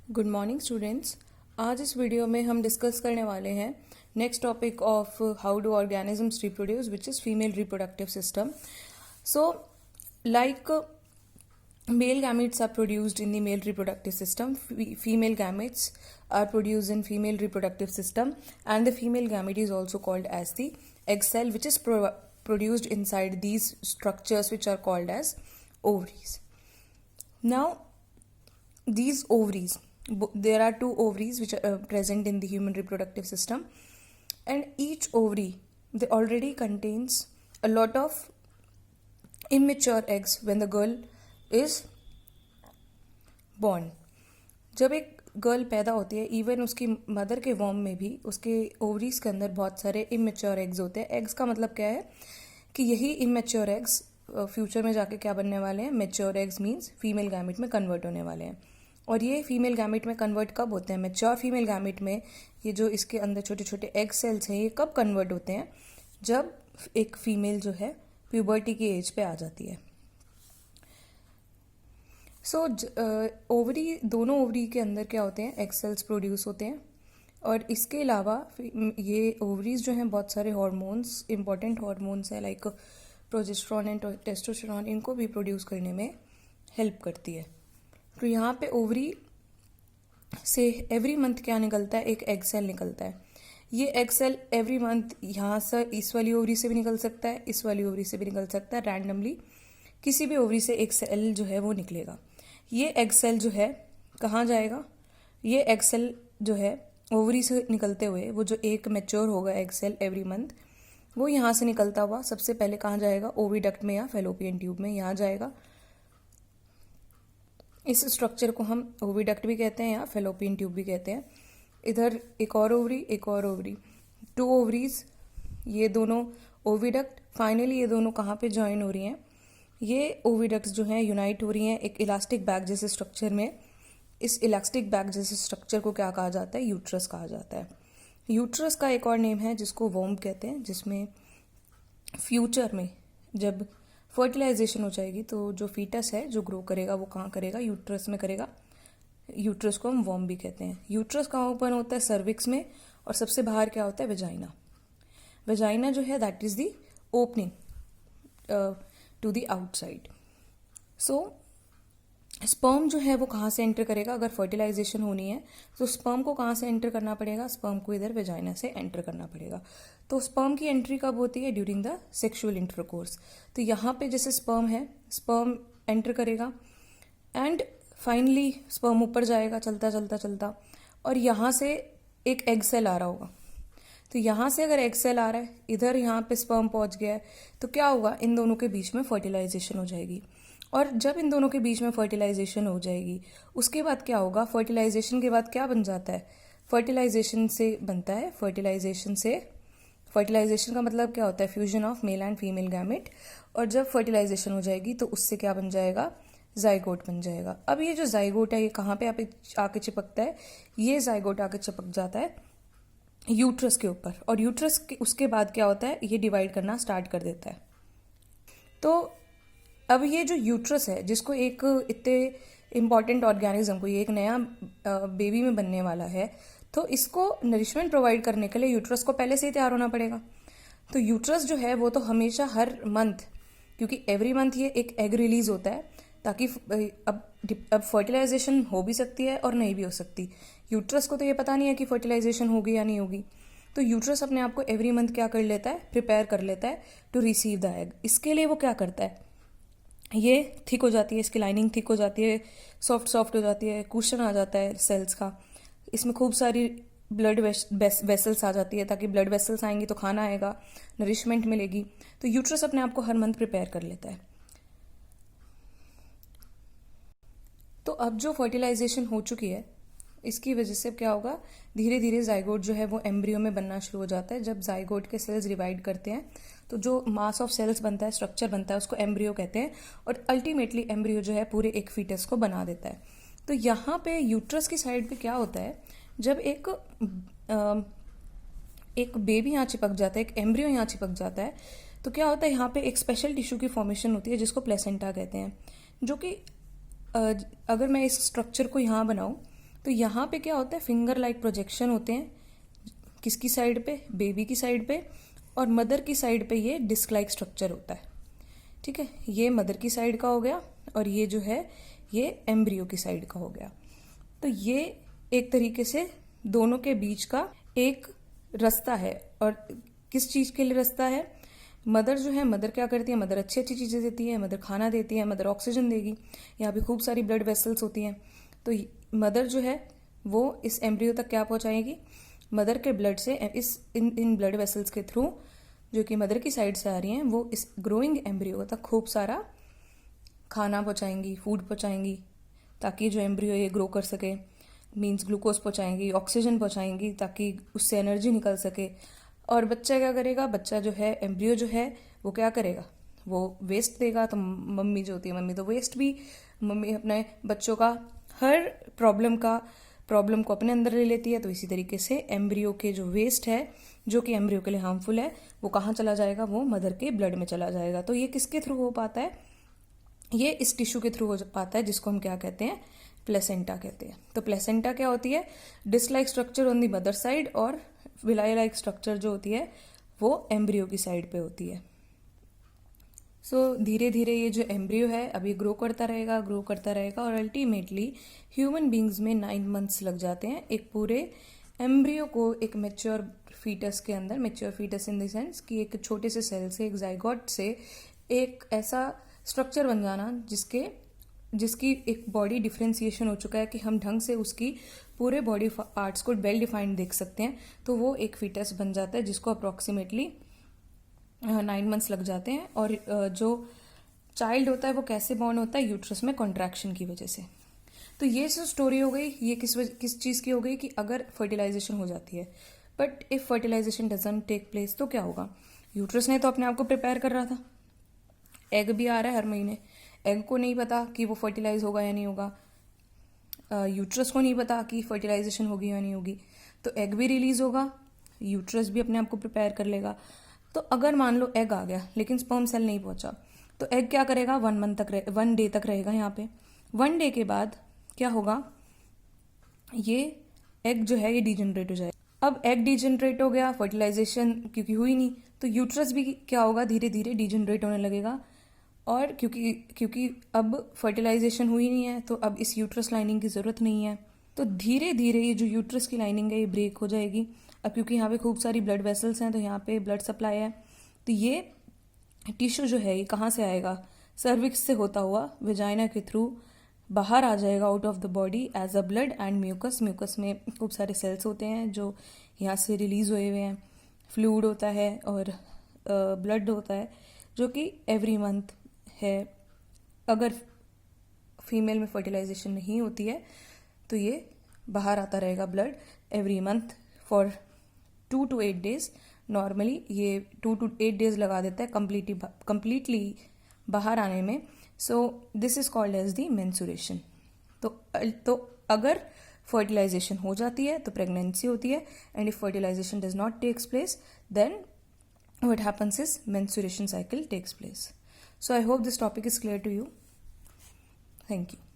Good morning students. आज इस video में हम डिस्कस करने वाले हैं next topic of how do organisms reproduce which is female reproductive system. So like male gametes are produced in the male reproductive system, female gametes are produced in female reproductive system, and the female gamete is also called as the egg cell, which is produced inside these structures which are called as ovaries. Now these ovaries, there are two ovaries which are present in the human reproductive system, and each ovary they already contains a lot of immature eggs when the girl is born. जब एक girl पैदा होती है, even उसकी mother के warm में भी उसके ओवरीज के अंदर बहुत सारे इमेच्योर एग्स होते हैं. एग्स का मतलब क्या है कि यही इमेच्योर एग्स फ्यूचर में जाके क्या बनने वाले हैं. Mature eggs means female gamete में कन्वर्ट होने वाले हैं. और ये फीमेल गैमेट में कन्वर्ट कब होते हैं? मेच्योर फीमेल गैमेट में ये जो इसके अंदर छोटे छोटे एग सेल्स हैं, ये कब कन्वर्ट होते हैं? जब एक फीमेल जो है प्यूबर्टी की एज पे आ जाती है. सो ओवरी, दोनों ओवरी के अंदर क्या होते हैं? एग सेल्स प्रोड्यूस होते हैं. और इसके अलावा ये ओवरीज जो हैं बहुत सारे हार्मोन्स, इंपॉर्टेंट हार्मोन्स हैं लाइक प्रोजेस्टेरॉन एंड टेस्टोस्टेरॉन, इनको भी प्रोड्यूस करने में हेल्प करती है. तो यहाँ पे ओवरी से एवरी मंथ क्या निकलता है? एक एग सेल निकलता है. ये एग सेल एवरी मंथ यहाँ से इस वाली ओवरी से भी निकल सकता है, इस वाली ओवरी से भी निकल सकता है. रैंडमली किसी भी ओवरी से एक सेल जो है वो निकलेगा. ये एग सेल जो है कहाँ जाएगा? ये एग सेल जो है ओवरी से निकलते हुए वो जो एक मैच्योर होगा एग सेल एवरी मंथ, वो यहाँ से निकलता हुआ सबसे पहले कहाँ जाएगा? ओविडक्ट में या फेलोपियन ट्यूब में यहाँ जाएगा. इस स्ट्रक्चर को हम ओविडक्ट भी कहते हैं या फेलोपियन ट्यूब भी कहते हैं. इधर एक और ओवरी, एक और ओवरी, टू ओवरीज, ये दोनों ओविडक्ट. फाइनली ये दोनों कहाँ पे ज्वाइन हो रही हैं? ये ओविडक्ट्स जो हैं यूनाइट हो रही हैं एक इलास्टिक बैग जैसे स्ट्रक्चर में. इस इलास्टिक बैग जैसे स्ट्रक्चर को क्या कहा जाता है? यूट्रस कहा जाता है. यूट्रस का एक और नेम है जिसको वोम कहते हैं, जिसमें फ्यूचर में जब फर्टिलाइजेशन हो जाएगी तो जो फीटस है जो ग्रो करेगा वो कहाँ करेगा? यूट्रस में करेगा. यूट्रस को हम वॉर्म भी कहते हैं. यूट्रस कहाँ ओपन होता है? सर्विक्स में. और सबसे बाहर क्या होता है? वेजाइना. वेजाइना जो है that is the opening to the outside. So sperm जो है वो कहाँ से एंटर करेगा? अगर फर्टिलाइजेशन होनी है तो स्पर्म को कहाँ से एंटर करना पड़ेगा? स्पर्म को इधर वेजाइना से एंटर करना पड़ेगा. तो स्पर्म की एंट्री कब होती है? During the sexual intercourse. तो यहाँ पे जैसे स्पर्म है, स्पर्म एंटर करेगा एंड फाइनली स्पर्म ऊपर जाएगा चलता चलता चलता, और यहाँ से एक एग सेल आ रहा होगा. तो यहाँ से अगर एग सेल आ रहा है, इधर यहाँ पे स्पर्म पहुँच गया है, तो क्या होगा? इन दोनों के बीच में फर्टिलाइजेशन हो जाएगी. और जब इन दोनों के बीच में फर्टिलाइजेशन हो जाएगी उसके बाद क्या होगा? फर्टिलाइजेशन के बाद क्या बन जाता है? फर्टिलाइजेशन से बनता है, फर्टिलाइजेशन का मतलब क्या होता है? Fusion of male and female gamete. और जब फर्टिलाइजेशन हो जाएगी तो उससे क्या बन जाएगा? जाइगोट बन जाएगा. अब ये जो जाइगोट है ये कहाँ पे आके चिपकता है? ये जाइगोट आके चिपक जाता है यूट्रस के ऊपर. और यूट्रस के उसके बाद क्या होता है? ये डिवाइड करना स्टार्ट कर देता है. तो अब ये जो यूट्रस है जिसको एक इतने इम्पॉर्टेंट ऑर्गेनिज्म को, ये एक नया बेबी में बनने वाला है, तो इसको नरिशमेंट प्रोवाइड करने के लिए यूट्रस को पहले से ही तैयार होना पड़ेगा. तो यूट्रस जो है वो तो हमेशा हर मंथ, क्योंकि एवरी मंथ ये एक एग रिलीज होता है ताकि अब फर्टिलाइजेशन हो भी सकती है और नहीं भी हो सकती. यूट्रस को तो ये पता नहीं है कि फर्टिलाइजेशन होगी या नहीं होगी. तो यूट्रस अपने आप को एवरी मंथ क्या कर लेता है? प्रिपेयर कर लेता है टू रिसीव द एग. इसके लिए वो क्या करता है? ये थिक हो जाती है, इसकी लाइनिंग थिक हो जाती है, सॉफ्ट सॉफ्ट हो जाती है, कुशन आ जाता है सेल्स का. इसमें खूब सारी ब्लड वेसल्स आ जाती है, ताकि ब्लड वेसल्स आएंगी तो खाना आएगा, नरिशमेंट मिलेगी. तो यूट्रस अपने आप को हर मंथ प्रिपेयर कर लेता है. तो अब जो फर्टिलाइजेशन हो चुकी है इसकी वजह से क्या होगा? धीरे धीरे जाइगोट जो है वो एम्ब्रियो में बनना शुरू हो जाता है. जब जाइगोट के सेल्स डिवाइड करते हैं तो जो मास ऑफ सेल्स बनता है, स्ट्रक्चर बनता है, उसको एम्ब्रियो कहते हैं. और अल्टीमेटली एम्ब्रियो जो है पूरे एक फीटस को बना देता है. तो यहाँ पे यूट्रस की साइड पे क्या होता है? जब एक बेबी यहाँ चिपक जाता है, एक एम्ब्रियो यहाँ चिपक जाता है, तो क्या होता है? यहाँ पे एक स्पेशल टिश्यू की फॉर्मेशन होती है जिसको प्लेसेंटा कहते हैं. जो कि अगर मैं इस स्ट्रक्चर को यहाँ बनाऊँ तो यहाँ पे क्या होता है, फिंगर लाइक प्रोजेक्शन होते हैं, किसकी साइड पे, बेबी की साइड पे, और मदर की साइड पे ये डिस्क लाइक स्ट्रक्चर होता है। ठीक है, ये मदर की साइड का हो गया और ये जो है ये एम्ब्रियो की साइड का हो गया। तो ये एक तरीके से दोनों के बीच का एक रास्ता है। और किस चीज के लिए रास्ता है, मदर जो है, मदर क्या करती है, मदर अच्छी अच्छी चीजें देती है, मदर खाना देती है, मदर ऑक्सीजन देगी, यहाँ पे खूब सारी ब्लड वेसल्स होती हैं। तो मदर जो है वो इस एम्ब्रियो तक क्या पहुंचाएगी, मदर के ब्लड से, इस इन ब्लड वेसल्स के थ्रू जो कि मदर की साइड से आ रही हैं, वो इस ग्रोइंग एम्ब्रियो तक खूब सारा खाना पहुंचाएंगी, फूड पहुंचाएंगी, ताकि जो एम्ब्रियो ये ग्रो कर सके। मीन्स ग्लूकोज पहुंचाएंगी, ऑक्सीजन पहुंचाएंगी, ताकि उससे एनर्जी निकल सके। और बच्चा क्या करेगा, बच्चा जो है, एम्ब्रियो जो है वो क्या करेगा, वो वेस्ट देगा। तो मम्मी जो होती है, मम्मी तो वेस्ट भी, मम्मी अपने बच्चों का हर प्रॉब्लम को अपने अंदर ले लेती है। तो इसी तरीके से एम्ब्रियो के जो वेस्ट है, जो कि एम्ब्रियो के लिए हार्मफुल है, वो कहाँ चला जाएगा, वो मदर के ब्लड में चला जाएगा। तो ये किसके थ्रू हो पाता है, ये इस टिश्यू के थ्रू हो पाता है, जिसको हम क्या कहते हैं, प्लेसेंटा कहते हैं। तो प्लेसेंटा क्या होती है, disc like structure on the mother side, और विलाई लाइक स्ट्रक्चर जो होती है वो एम्ब्रियो की साइड पे होती है। सो धीरे धीरे ये जो एम्ब्रियो है अभी ग्रो करता रहेगा और अल्टीमेटली ह्यूमन बींग्स में 9 मंथ्स लग जाते हैं एक पूरे एम्ब्रियो को एक मैच्योर फीटस के अंदर, mature foetus in the sense कि एक छोटे से सेल से, एक जाइगोट से एक ऐसा स्ट्रक्चर बन जाना जिसकी एक बॉडी डिफ्रेंसिएशन हो चुका है कि हम ढंग से उसकी पूरे बॉडी पार्ट्स को वेल डिफाइंड देख सकते हैं। तो वो एक फीटस बन जाता है, जिसको अप्रोक्सीमेटली 9 मंथ्स लग जाते हैं। और जो चाइल्ड होता है वो कैसे बॉर्न होता है, यूट्रस में कॉन्ट्रैक्शन की वजह से। तो ये जो स्टोरी हो गई, ये किस चीज़ की हो गई कि अगर फर्टिलाइजेशन हो जाती है, but if fertilisation doesn't take place तो क्या होगा, यूट्रस ने तो अपने आप को प्रिपेयर कर रहा था, एग भी आ रहा है हर महीने, एग को नहीं पता कि वो फर्टिलाइज होगा या नहीं होगा, यूट्रस को नहीं पता कि फर्टिलाइजेशन होगी या नहीं होगी, तो एग भी रिलीज होगा, यूट्रस भी अपने आप को प्रिपेयर कर लेगा। तो अगर मान लो एग आ गया लेकिन स्पर्म सेल नहीं पहुंचा, तो एग क्या करेगा, 1 डे तक रहेगा यहाँ पे। 1 डे के बाद क्या होगा, ये एग जो है ये डिजेनरेट हो जाएगा। अब एग डिजेनरेट हो गया, फर्टिलाइजेशन क्योंकि हुई नहीं, तो यूट्रस भी क्या होगा, धीरे धीरे डिजेनरेट होने लगेगा। और क्योंकि अब फर्टिलाइजेशन हुई नहीं है, तो अब इस यूट्रस लाइनिंग की ज़रूरत नहीं है, तो धीरे धीरे ये जो यूट्रस की लाइनिंग है ये ब्रेक हो जाएगी। अब क्योंकि यहाँ पे खूब सारी ब्लड वेसल्स हैं, तो यहाँ पे ब्लड सप्लाई है, तो ये टिश्यू जो है ये कहाँ से आएगा, सर्विक्स से होता हुआ वेजाइना के थ्रू बाहर आ जाएगा out of the body as a blood and mucus. Mucus में खूब सारे सेल्स होते हैं जो यहाँ से रिलीज हुए हुए हैं, फ्लूइड होता है और ब्लड होता है, जो कि एवरी मंथ है। अगर फीमेल में फर्टिलाइजेशन नहीं होती है तो ये बाहर आता रहेगा blood every month for 2 to 8 days। Normally ये 2 to 8 days लगा देता है कंप्लीटली बाहर आने में। So this is called as the menstruation. तो अगर फर्टिलाइजेशन हो जाती है तो प्रेगनेंसी होती है, and if fertilisation does not takes place then what happens is menstruation cycle takes place. So I hope this topic is clear to you. Thank you.